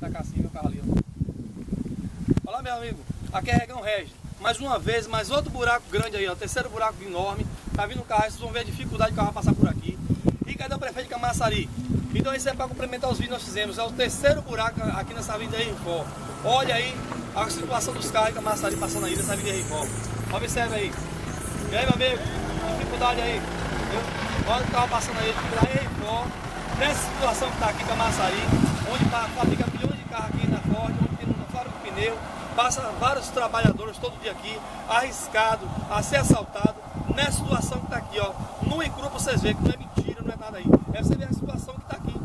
pra cá assim, meu carro ali, ó. Olha, meu amigo, aqui é Regão Regis. Mais uma vez, mais outro buraco grande aí, ó. Terceiro buraco enorme. Tá vindo o carro, vocês vão ver a dificuldade que o carro vai passar por aqui. E cadê o prefeito de Camaçari? Então isso é para complementar os vídeos que nós fizemos. É o terceiro buraco aqui nessa avenida Jericó. Olha aí a situação dos carros de Camaçari passando aí nessa avenida Jericó. Observe aí. E aí, meu amigo, dificuldade aí. Viu? Olha o carro passando aí, dificuldade aí Jericó. Nessa situação que está aqui em Camaçari, onde fabrica milhões de carros aqui na Ford, onde tem uma fábrica de pneu, passa vários trabalhadores todo dia aqui, arriscado a ser assaltado. Nessa situação que está aqui, ó, no e cru, vocês verem que não é mentira, não é nada aí. É você ver a situação que está aqui.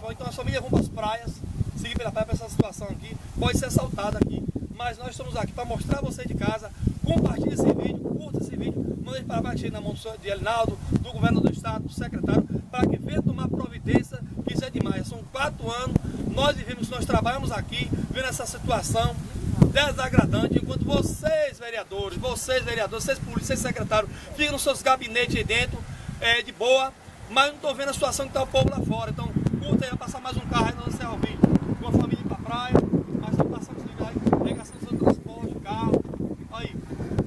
Então as famílias vão para as praias, seguir pela praia para essa situação aqui, pode ser assaltada aqui. Mas nós estamos aqui para mostrar a você de casa. Compartilhe esse vídeo, curta esse vídeo, mande para baixo na mão de Elinaldo, do governo do estado, do secretário, para que venha tomar providência, que isso é demais. São 4 anos, nós trabalhamos aqui, vendo essa situação desagradante, enquanto vocês vereadores, vocês polícias, vocês secretários, ficam nos seus gabinetes aí dentro, de boa, mas não estou vendo a situação que está o povo lá fora. Então, curta aí, vai passar mais um carro aí, nós vamos o vídeo, com a família ir para a praia, mas estamos passando aí, pegação do seu transporte, carro, aí,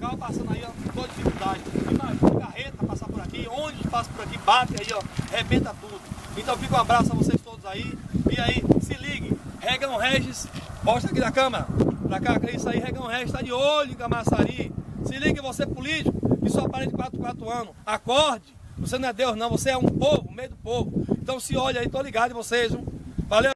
carro passando aí, ó, toda dificuldade. Imagina, carreta passar por aqui, onde passa por aqui, bate aí, ó, arrebenta tudo. Então fica um abraço a vocês todos aí, e aí, se ligue, Regão Regis, mostra aqui da câmera, pra cá, que é isso aí, Regão Regis está de olho em Camaçari. Se ligue, você político, que só aparece de 4 anos, acorde, você não é Deus não, você é um povo, meio do povo. Então se olha aí, tô ligado em vocês, viu? Valeu!